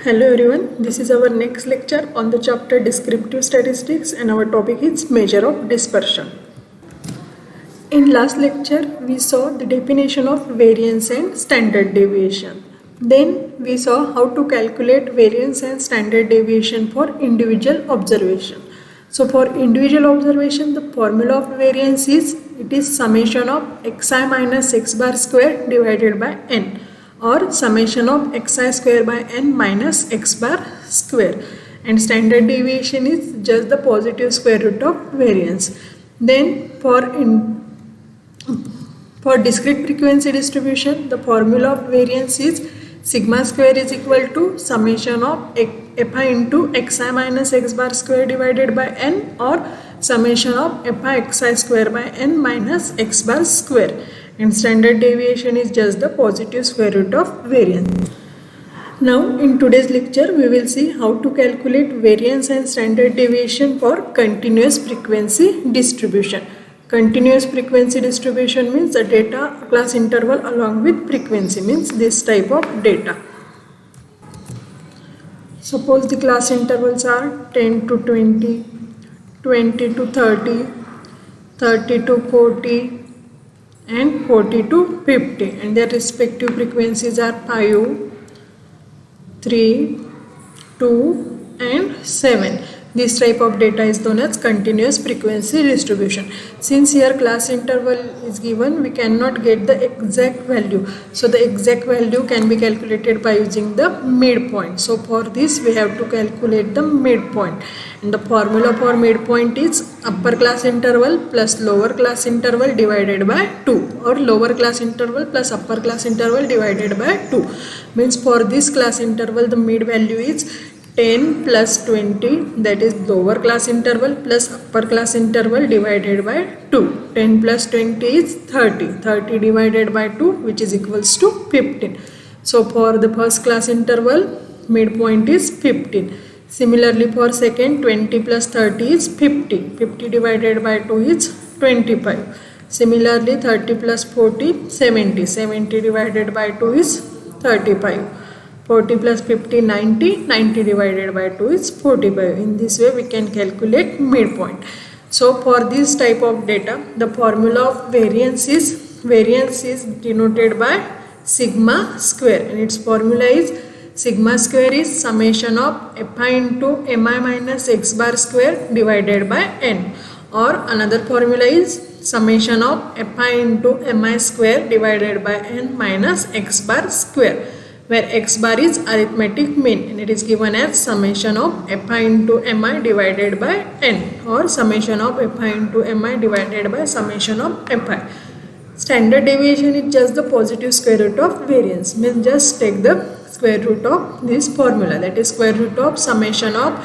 Hello everyone, this is our next lecture on the chapter Descriptive Statistics and our topic is Measure of Dispersion. In last lecture, we saw the definition of variance and standard deviation. Then we saw how to calculate variance and standard deviation for individual observation. So for individual observation, the formula of variance is summation of xi minus x bar square divided by n, or summation of xi square by n minus x bar square, and standard deviation is just the positive square root of variance. Then for discrete frequency distribution, the formula of variance is sigma square is equal to summation of fi into xi minus x bar square divided by n, or summation of fi xi square by n minus x bar square, and standard deviation is just the positive square root of variance. Now in today's lecture we will see how to calculate variance and standard deviation for continuous frequency distribution. Continuous frequency distribution means the data class interval along with frequency, means this type of data. Suppose the class intervals are 10 to 20, 20 to 30, 30 to 40 and 40 to 50, and their respective frequencies are 5, 3, 2 and 7. This type of data is known as continuous frequency distribution. Since here class interval is given, we cannot get the exact value. So the exact value can be calculated by using the midpoint. So for this we have to calculate the midpoint. And the formula for midpoint is upper class interval plus lower class interval divided by 2, or lower class interval plus upper class interval divided by 2. Means for this class interval the mid value is 10 plus 20, that is lower class interval, plus upper class interval divided by 2. 10 plus 20 is 30. 30 divided by 2, which is equals to 15. So for the first class interval, midpoint is 15. Similarly for second, 20 plus 30 is 50. 50 divided by 2 is 25. Similarly 30 plus 40, 70. 70 divided by 2 is 35. 40 plus 50, 90. 90 divided by 2 is 45. In this way we can calculate midpoint. So for this type of data, the formula of variance is denoted by sigma square, and its formula is sigma square is summation of fi into mi minus x bar square divided by n, or another formula is summation of fi into mi square divided by n minus x bar square, where x bar is arithmetic mean, and it is given as summation of fi into mi divided by n, or summation of fi into mi divided by summation of fi. Standard deviation is just the positive square root of variance, means just take the square root of this formula, that is square root of summation of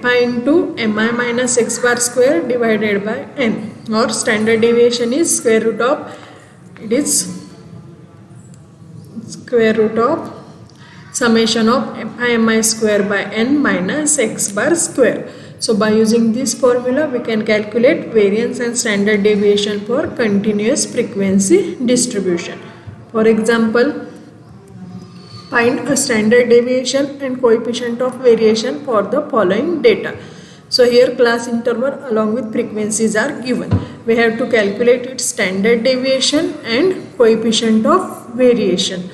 fi into mi minus x bar square divided by n, or standard deviation is square root of summation of fi mi square by n minus x bar square. So by using this formula we can calculate variance and standard deviation for continuous frequency distribution. For example, find a standard deviation and coefficient of variation for the following data. So here class interval along with frequencies are given. We have to calculate its standard deviation and coefficient of variation.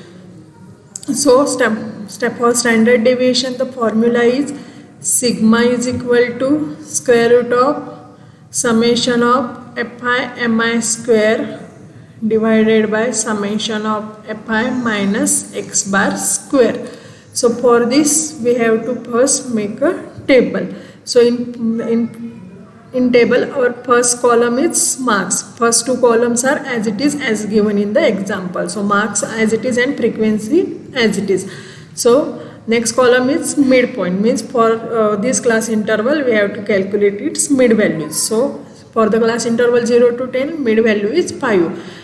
So step for standard deviation, the formula is sigma is equal to square root of summation of fi mi square divided by summation of fi minus x bar square. So for this we have to first make a table. So in table our first column is marks. First two columns are as it is as given in the example. So marks as it is and frequency as it is. So next column is midpoint, means for this class interval we have to calculate its mid values. So for the class interval 0 to 10, mid value is 5.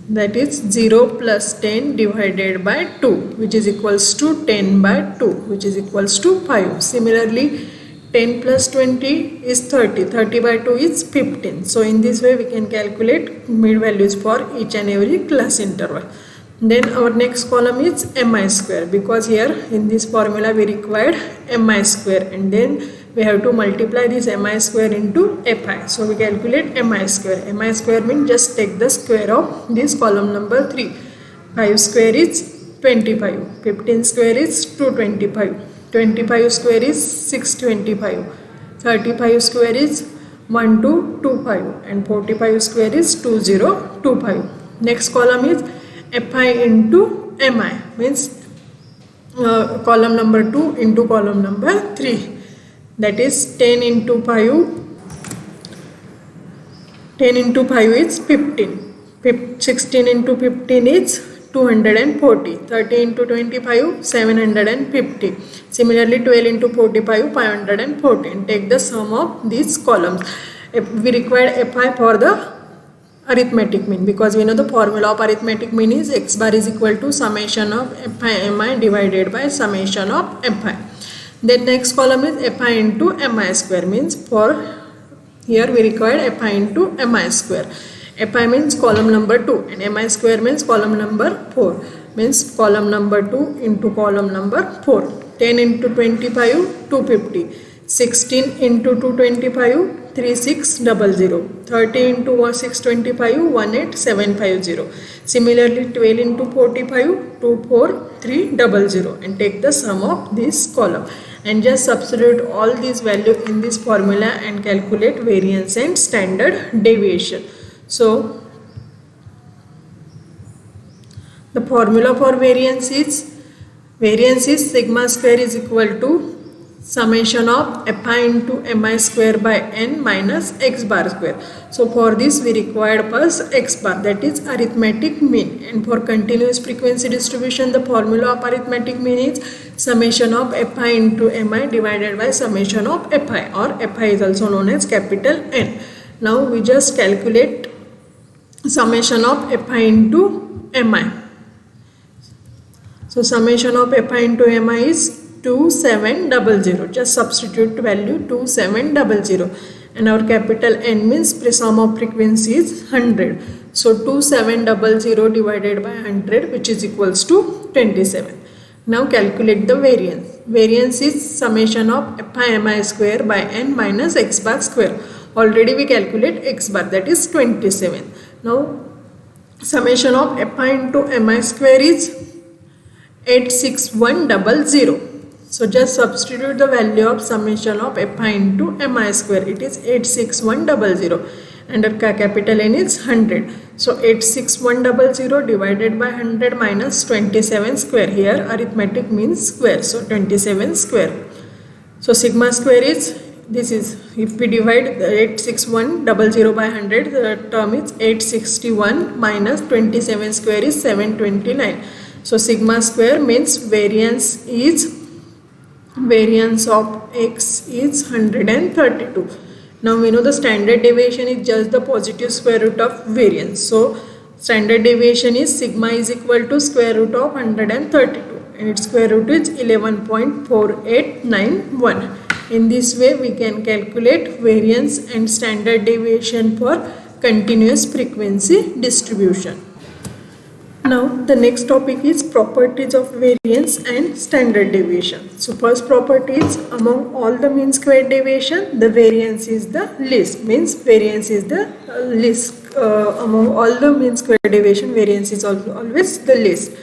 That is 0 plus 10 divided by 2, which is equals to 10 by 2, which is equals to 5. Similarly 10 plus 20 is 30. 30 by 2 is 15. So in this way we can calculate mid values for each and every class interval. Then our next column is mi square, because here in this formula we required mi square, and then we have to multiply this mi square into fi. So we calculate mi square. Mi square means just take the square of this column number 3. 5 square is 25, 15 square is 225, 25 square is 625, 35 square is 1225, and 45 square is 2025. Next column is fi into mi, means column number 2 into column number 3, that is 10 into 5. 10 into 5 is 15, 16 into 15 is 240, 30 into 25 750, similarly 12 into 45 540, and take the sum of these columns. We required fi for the arithmetic mean, because we know the formula of arithmetic mean is x bar is equal to summation of fi mi divided by summation of fi. Then next column is fi into mi square, means for here we required fi into mi square. Fi means column number 2 and mi square means column number 4, means column number 2 into column number 4. 10 into 25 250, 16 into 225 3600, 30 into 625 18750, similarly 12 into 45 24300, and take the sum of this column and just substitute all these values in this formula and calculate variance and standard deviation. So the formula for variance is sigma square is equal to summation of fi into mi square by n minus x bar square. So for this we required first x bar, that is arithmetic mean, and for continuous frequency distribution the formula of arithmetic mean is summation of fi into mi divided by summation of fi, or fi is also known as capital N. Now we just calculate summation of fi into mi. So summation of fi into mi is 2700. Just substitute value 2700, and our capital N means sum of frequency is 100. So 2700 divided by 100, which is equals to 27. Now calculate the variance. Variance is summation of fi mi square by n minus x bar square. Already we calculate x bar, that is 27. Now summation of fi into mi square is 86100. So just substitute the value of summation of fi into mi square. It is 86100, and our capital N is 100. So 86100 divided by 100 minus 27 square. Here arithmetic means square, so 27 square. So sigma square is, this is, if we divide 86100 by 100, the term is 861 minus 27 square is 729. So sigma square means variance of x is 132. Now we know the standard deviation is just the positive square root of variance. So standard deviation is sigma is equal to square root of 132, and its square root is 11.4891. In this way we can calculate variance and standard deviation for continuous frequency distribution. Now the next topic is properties of variance and standard deviation. So first property is, among all the mean square deviation, the variance is the least, means variance is the least. Among all the mean square deviation, variance is always the least.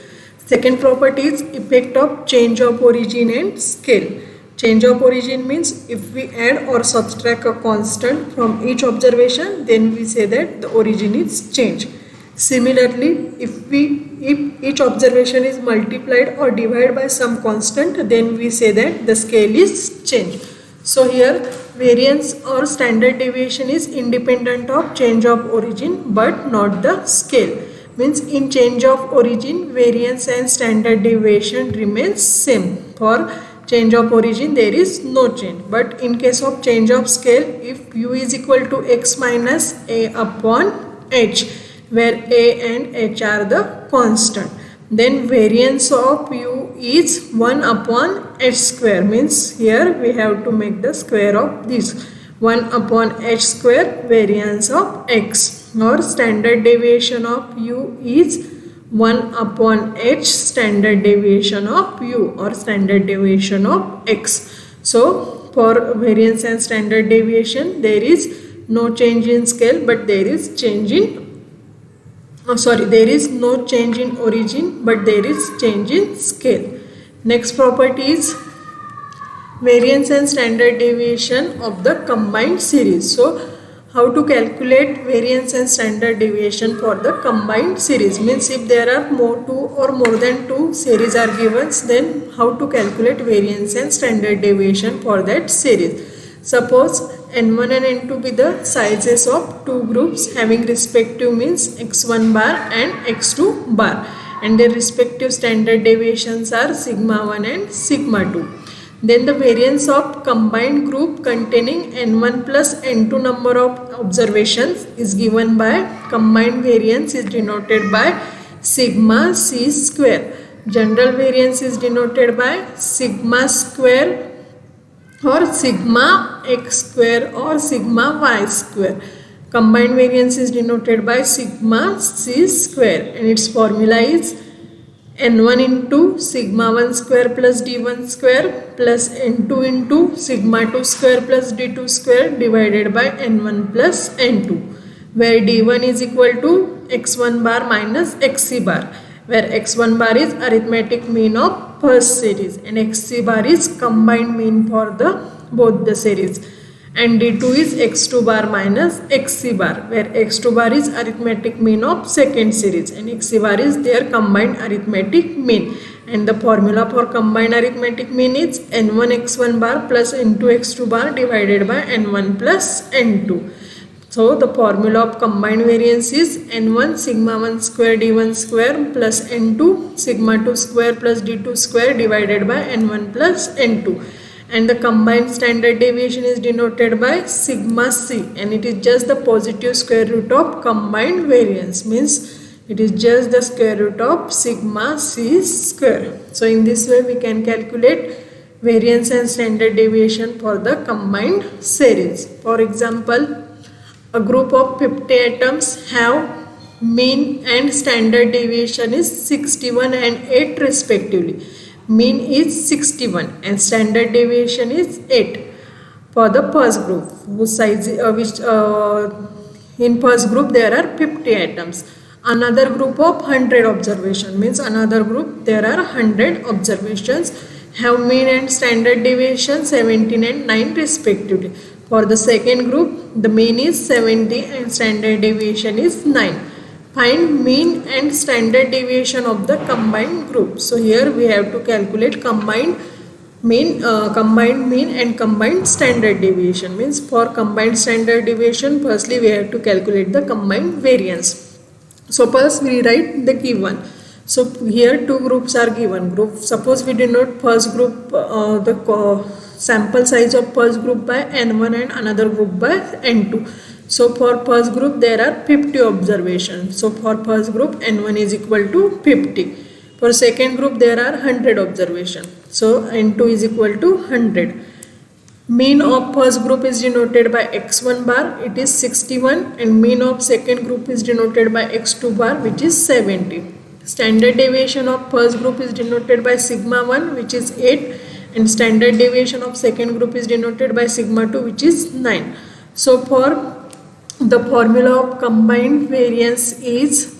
Second property is effect of change of origin and scale. Change of origin means if we add or subtract a constant from each observation, then we say that the origin is changed. Similarly, if each observation is multiplied or divided by some constant, then we say that the scale is changed. So here variance or standard deviation is independent of change of origin but not the scale. Means in change of origin, variance and standard deviation remains same. For change of origin there is no change, but in case of change of scale, if u is equal to x minus a upon h, where a and h are the constant, then variance of u is 1 upon h square, means here we have to make the square of this 1 upon h square variance of x, or standard deviation of u is 1 upon h standard deviation of u or standard deviation of x. So for variance and standard deviation there is no change in scale, but there is change in there is no change in origin, but there is change in scale. Next property is variance and standard deviation of the combined series. So how to calculate variance and standard deviation for the combined series? Means if there are more than two series are given, then how to calculate variance and standard deviation for that series? Suppose n1 and n2 be the sizes of two groups having respective means x1 bar and x2 bar, and their respective standard deviations are sigma 1 and sigma 2. Then the variance of combined group containing n1 plus n2 number of observations is given by combined variance is denoted by sigma c square. General variance is denoted by sigma square or sigma x square or sigma y square. Combined variance is denoted by sigma c square, and its formula is n1 into sigma 1 square plus d1 square plus n2 into sigma 2 square plus d2 square divided by n1 plus n2, where d1 is equal to x1 bar minus xc bar, where x1 bar is arithmetic mean of first series and xc bar is combined mean for the both the series, and d2 is x2 bar minus xc bar, where x2 bar is arithmetic mean of second series and xc bar is their combined arithmetic mean. And the formula for combined arithmetic mean is n1 x1 bar plus n2 x2 bar divided by n1 plus n2. So the formula of combined variance is n1 sigma 1 square d1 square plus n2 sigma 2 square plus d2 square divided by n1 plus n2. And the combined standard deviation is denoted by sigma c, and it is just the positive square root of combined variance, means it is just the square root of sigma c square. So in this way we can calculate variance and standard deviation for the combined series. For example, a group of 50 atoms have mean and standard deviation is 61 and 8 respectively. Mean is 61 and standard deviation is 8 for the first group, whose size in first group there are 50 atoms. Another group of 100 observation, means another group there are 100 observations, have mean and standard deviation 17 and 9 respectively. For the second group the mean is 70 and standard deviation is 9. Find mean and standard deviation of the combined group. So here we have to calculate combined mean and combined standard deviation. Means for combined standard deviation, firstly we have to calculate the combined variance. So first we write the given. So here two groups are given. Suppose we denote first group the sample size of first group by n1 and another group by n2. So for first group there are 50 observations. So for first group n1 is equal to 50. For second group there are 100 observations. So n2 is equal to 100. Mean of first group is denoted by x1 bar, it is 61, and mean of second group is denoted by x2 bar, which is 70. Standard deviation of first group is denoted by sigma 1, which is 8, and standard deviation of second group is denoted by sigma 2, which is 9. So for the formula of combined variance is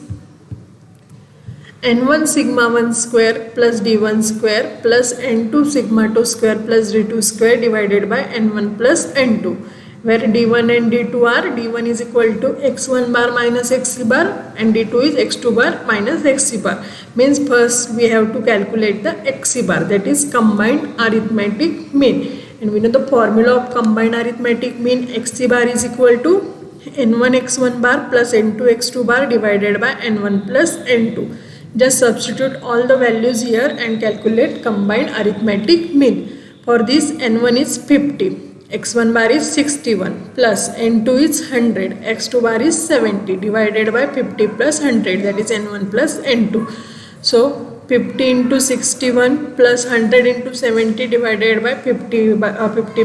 n1 sigma 1 square plus d1 square plus n2 sigma 2 square plus d2 square divided by n1 plus n2, where d1 and d2 are d1 is equal to x1 bar minus xc bar and d2 is x2 bar minus xc bar. Means first we have to calculate the xc bar, that is combined arithmetic mean, and we know the formula of combined arithmetic mean xc bar is equal to n1 x1 bar plus n2 x2 bar divided by n1 plus n2. Just substitute all the values here and calculate combined arithmetic mean. For this n1 is 50, x1 bar is 61 plus n2 is 100, x2 bar is 70 divided by 50 plus 100, that is n1 plus n2. So 50 into 61 plus 100 into 70 divided by 50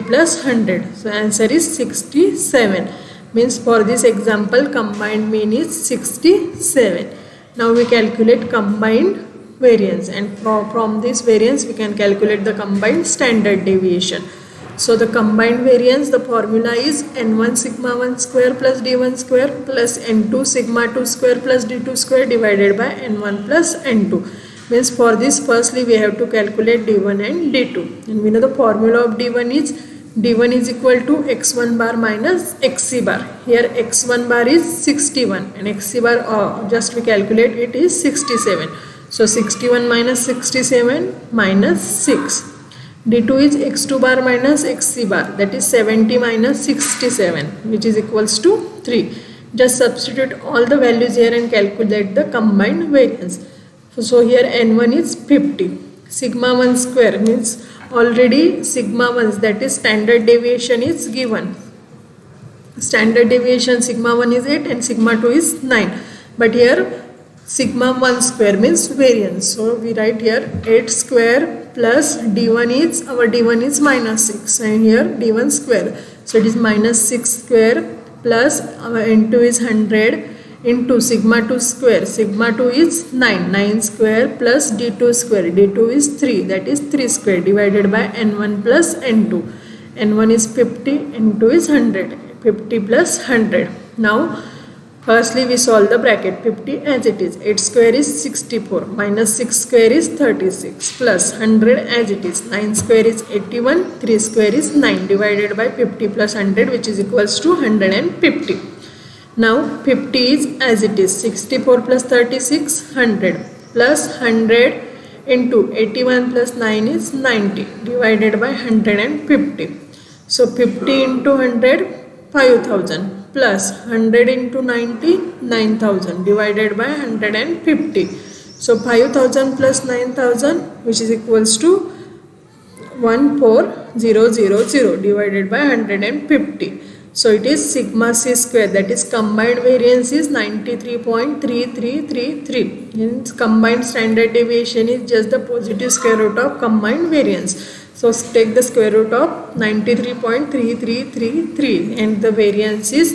plus 100. So answer is 67. Means for this example combined mean is 67. Now we calculate combined variance, and from this variance we can calculate the combined standard deviation. So the combined variance, the formula is n1 sigma 1 square plus d1 square plus n2 sigma 2 square plus d2 square divided by n1 plus n2. Means for this, firstly we have to calculate d1 and d2, and we know the formula of d1 is equal to x1 bar minus xc bar. Here x1 bar is 61 and xc bar just we calculate it is 67. So 61 minus 67 minus 6. d2 is x2 bar minus xc bar, that is 70 minus 67, which is equals to 3. Just substitute all the values here and calculate the combined variance. So here n1 is 50. Sigma 1 square means already sigma 1, that is standard deviation, is given. Standard deviation sigma 1 is 8 and sigma 2 is 9. But here sigma 1 square means variance. So we write here 8 square plus d1 is, our d1 is minus 6, and here d1 square. So it is minus 6 square plus our n2 is 100 into sigma 2 square. Sigma 2 is 9. 9 square plus d2 square. d2 is 3, that is 3 square divided by n1 plus n2. n1 is 50, n2 is 100. 50 plus 100. Now firstly we solve the bracket. 50 as it is. 8 square is 64 minus 6 square is 36 plus 100 as it is. 9 square is 81. 3 square is 9 divided by 50 plus 100, which is equals to 150. Now 50 is as it is. 64 plus 36 100 plus 100 into 81 plus 9 is 90 divided by 150. So 50 into 100 5000 plus 100 into 90 9000 divided by 150. So 5000 plus 9000, which is equals to 14000 divided by 150. So it is sigma c square, that is combined variance is 93.3333. Hence combined standard deviation is just the positive square root of combined variance. So take the square root of 93.3333 and the variance is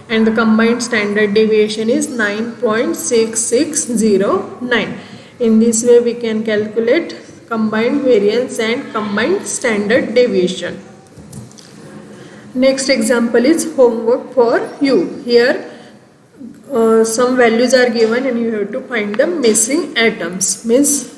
and the combined standard deviation is 9.6609. In this way we can calculate combined variance and combined standard deviation. Next example is homework for you. Here some values are given and you have to find the missing atoms. Means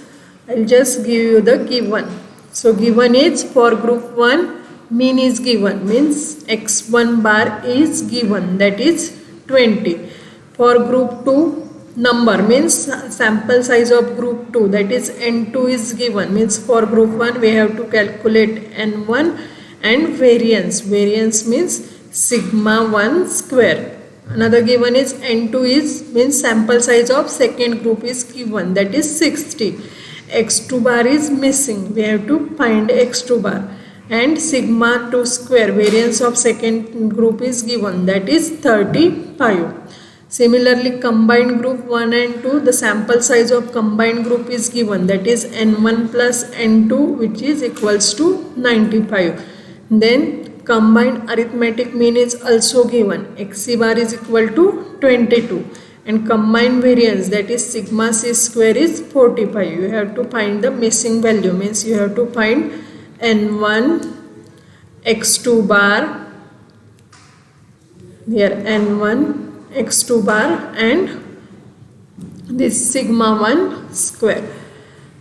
I'll just give you the given. So given is for group 1 mean is given, means x1 bar is given, that is 20. For group 2 number means sample size of group 2, that is n2 is given, means for group 1 we have to calculate n1. And variance means sigma 1 square. Another given is n2 is means sample size of second group is given, that is 60. x2 bar is missing, we have to find x2 bar. And sigma 2 square, variance of second group is given, that is 35. Similarly combined group 1 and 2, the sample size of combined group is given, that is n1 plus n2, which is equals to 95. Then combined arithmetic mean is also given, xc bar is equal to 22, and combined variance, that is sigma c square is 45. You have to find the missing value, means you have to find n1, x2 bar, here n1, x2 bar and this sigma 1 square.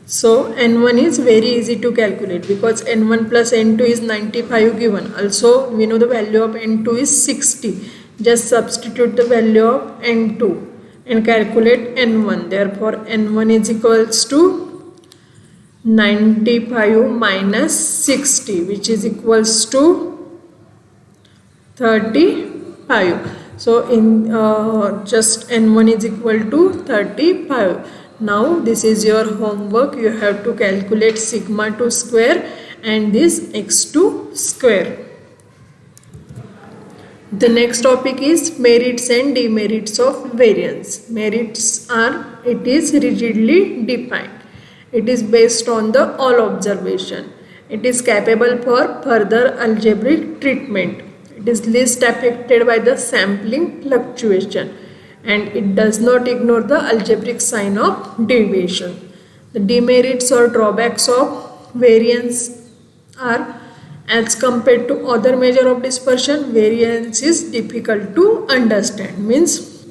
So n1 is very easy to calculate because n1 plus n2 is 95 given. Also we know the value of n2 is 60. Just substitute the value of n2 and calculate n1. Therefore n1 is equals to 95 minus 60, which is equals to 35. So in just n1 is equal to 35. Now this is your homework. You have to calculate sigma 2 square and this x2 square. The next topic is merits and demerits of variance. Merits are, it is rigidly defined. It is based on the all observation. It is capable for further algebraic treatment. It is least affected by the sampling fluctuation. and it does not ignore the algebraic sign of deviation. The demerits or drawbacks of variance are, as compared to other measure of dispersion, variance is difficult to understand. Means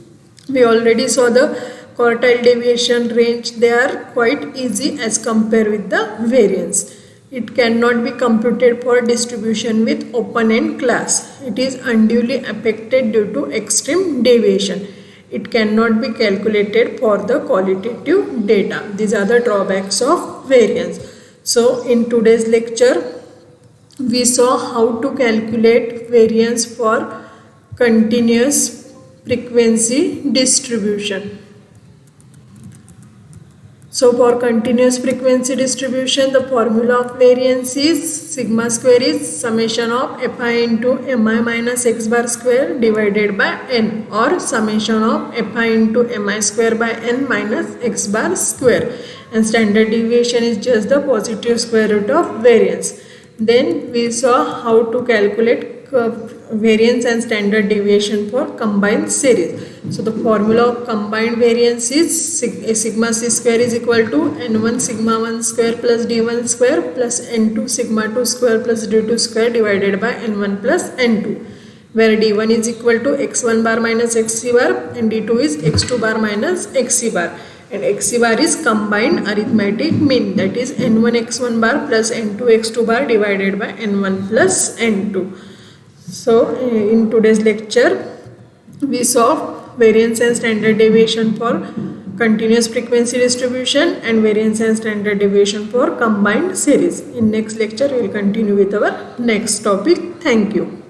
we already saw the quartile deviation range, they are quite easy as compared with the variance. It cannot be computed for distribution with open-end class. It is unduly affected due to extreme deviation. It cannot be calculated for the qualitative data. These are the drawbacks of variance. So in today's lecture, we saw how to calculate variance for continuous frequency distribution. So for continuous frequency distribution, the formula of variance is sigma square is summation of fi into mi minus x bar square divided by n, or summation of fi into mi square by n minus x bar square, and standard deviation is just the positive square root of variance. Then we saw how to calculate variance and standard deviation for combined series. So the formula of combined variance is sigma c square is equal to n1 sigma 1 square plus d1 square plus n2 sigma 2 square plus d2 square divided by n1 plus n2, where d1 is equal to x1 bar minus xc bar and d2 is x2 bar minus xc bar, and xc bar is combined arithmetic mean, that is n1 x1 bar plus n2 x2 bar divided by n1 plus n2. So in today's lecture, we saw variance and standard deviation for continuous frequency distribution and variance and standard deviation for combined series. In next lecture, we will continue with our next topic. Thank you.